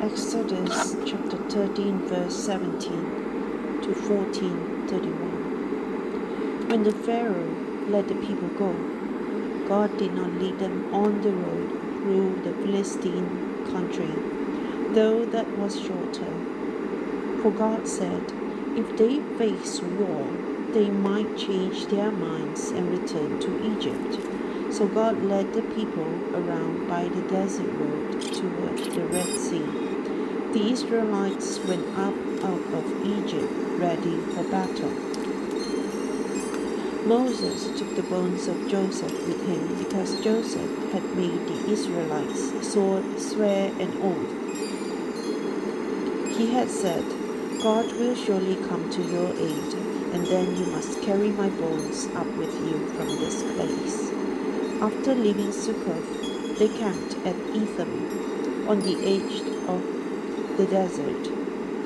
Exodus chapter 13 verse 17 to 14:31. When the Pharaoh let the people go, God did not lead them on the road through the Philistine country, though that was shorter. For God said, if they face war, they might change their minds and return to Egypt. So God led the people around by the desert road toward the Red Sea. The Israelites went up out of Egypt ready for battle. Moses took the bones of Joseph with him because Joseph had made the Israelites swear an oath. He had said, God will surely come to your aid, and then you must carry my bones up with you from this place. After leaving Sukkoth, they camped at Etham, on the edge of the desert.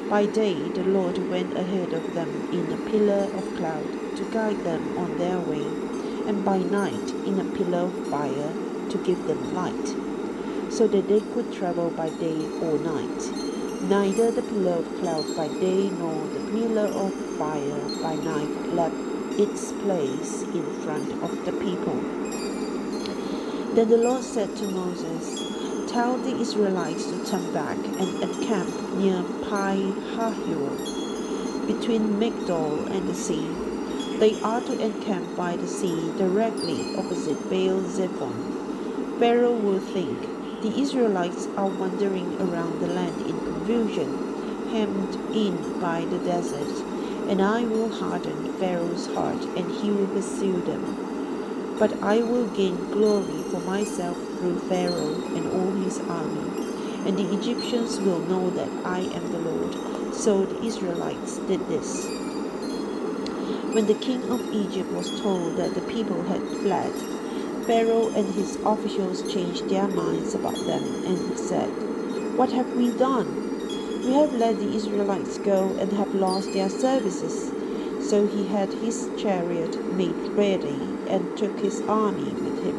By day, the Lord went ahead of them in a pillar of cloud to guide them on their way, and by night in a pillar of fire to give them light, so that they could travel by day or night. Neither the pillar of cloud by day nor the pillar of fire by night left its place in front of the people. Then the Lord said to Moses, tell the Israelites to turn back and encamp near Pi-hahiroth, between Migdol and the sea. They are to encamp by the sea directly opposite Baal-zephon. Pharaoh will think, the Israelites are wandering around the land in confusion, hemmed in by the desert, and I will harden Pharaoh's heart and he will pursue them. But I will gain glory for myself through Pharaoh and all his army, and the Egyptians will know that I am the Lord. So the Israelites did this. When the king of Egypt was told that the people had fled, Pharaoh and his officials changed their minds about them and said, what have we done? We have let the Israelites go and have lost their services. So he had his chariot made ready and took his army with him.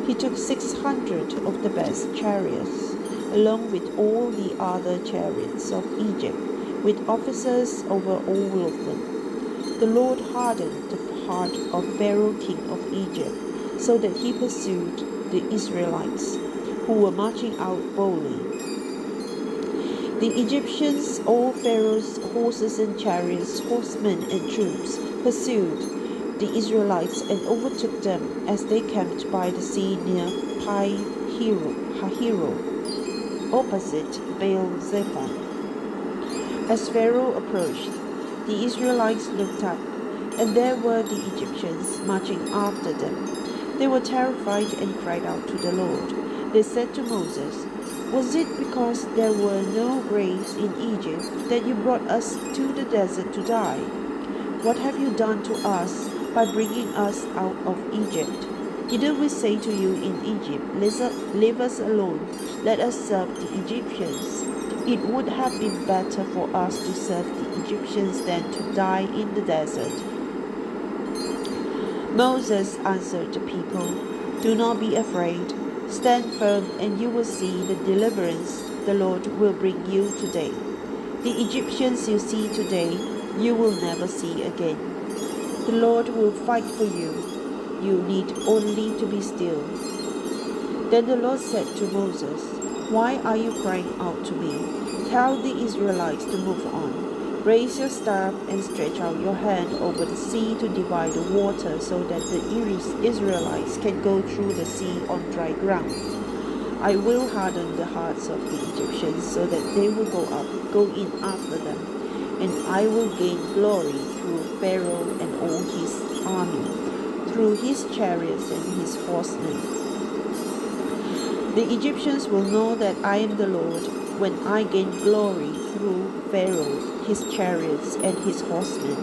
He took 600 of the best chariots, along with all the other chariots of Egypt, with officers over all of them. The Lord hardened the heart of Pharaoh king of Egypt, so that he pursued the Israelites, who were marching out boldly. The Egyptians, all Pharaoh's horses and chariots, horsemen and troops, pursued the Israelites and overtook them as they camped by the sea near Pi-hahiroth, opposite Baal-zephon. As Pharaoh approached, the Israelites looked up, and there were the Egyptians marching after them. They were terrified and cried out to the Lord. They said to Moses, was it because there were no graves in Egypt that you brought us to the desert to die? What have you done to us by bringing us out of Egypt? Didn't we say to you in Egypt, leave us alone, let us serve the Egyptians? It would have been better for us to serve the Egyptians than to die in the desert. Moses answered the people, do not be afraid. Stand firm and you will see the deliverance the Lord will bring you today. The Egyptians you see today, you will never see again. The Lord will fight for you. You need only to be still. Then the Lord said to Moses, why are you crying out to me? Tell the Israelites to move on. Raise your staff and stretch out your hand over the sea to divide the water so that the Israelites can go through the sea on dry ground. I will harden the hearts of the Egyptians so that they will go in after them, and I will gain glory through Pharaoh and all his army, through his chariots and his horsemen. The Egyptians will know that I am the Lord when I gain glory through Pharaoh, his chariots, and his horsemen.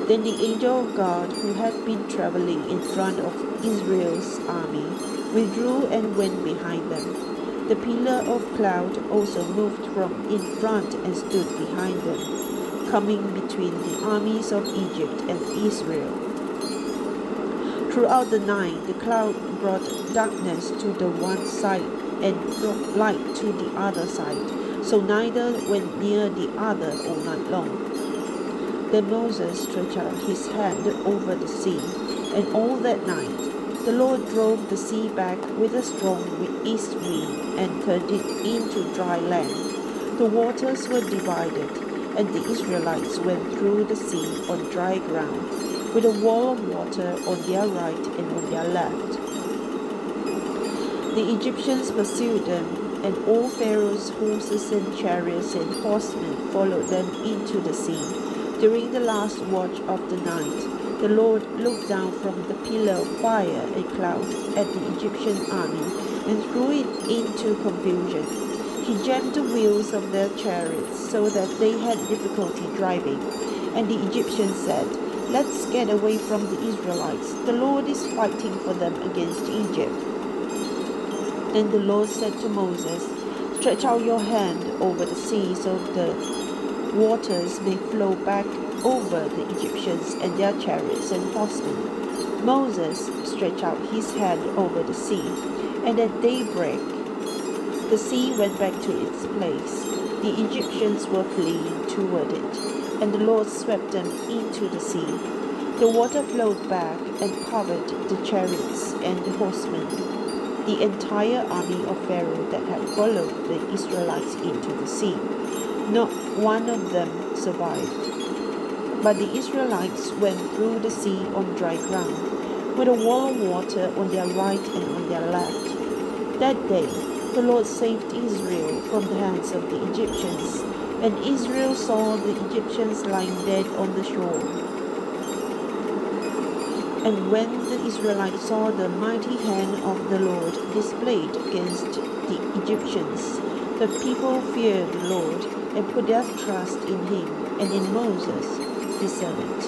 Then the angel of God, who had been traveling in front of Israel's army, withdrew and went behind them. The pillar of cloud also moved from in front and stood behind them, coming between the armies of Egypt and Israel. Throughout the night, the cloud brought darkness to the one side and light to the other side, so neither went near the other all night long. Then Moses stretched out his hand over the sea, and all that night the Lord drove the sea back with a strong east wind and turned it into dry land. The waters were divided, and the Israelites went through the sea on dry ground, with a wall of water on their right and on their left. The Egyptians pursued them, and all Pharaoh's horses and chariots and horsemen followed them into the sea. During the last watch of the night, the Lord looked down from the pillar of fire and cloud at the Egyptian army and threw it into confusion. He jammed the wheels of their chariots so that they had difficulty driving. And the Egyptians said, "Let's get away from the Israelites. The Lord is fighting for them against Egypt." Then the Lord said to Moses, "Stretch out your hand over the sea so the waters may flow back over the Egyptians and their chariots and horsemen." Moses stretched out his hand over the sea, and at daybreak the sea went back to its place. The Egyptians were fleeing toward it, and the Lord swept them into the sea. The water flowed back and covered the chariots and the horsemen, the entire army of Pharaoh that had followed the Israelites into the sea. Not one of them survived. But the Israelites went through the sea on dry ground, with a wall of water on their right and on their left. That day the Lord saved Israel from the hands of the Egyptians, and Israel saw the Egyptians lying dead on the shore. And when the Israelites saw the mighty hand of the Lord displayed against the Egyptians, the people feared the Lord and put their trust in him and in Moses, his servant.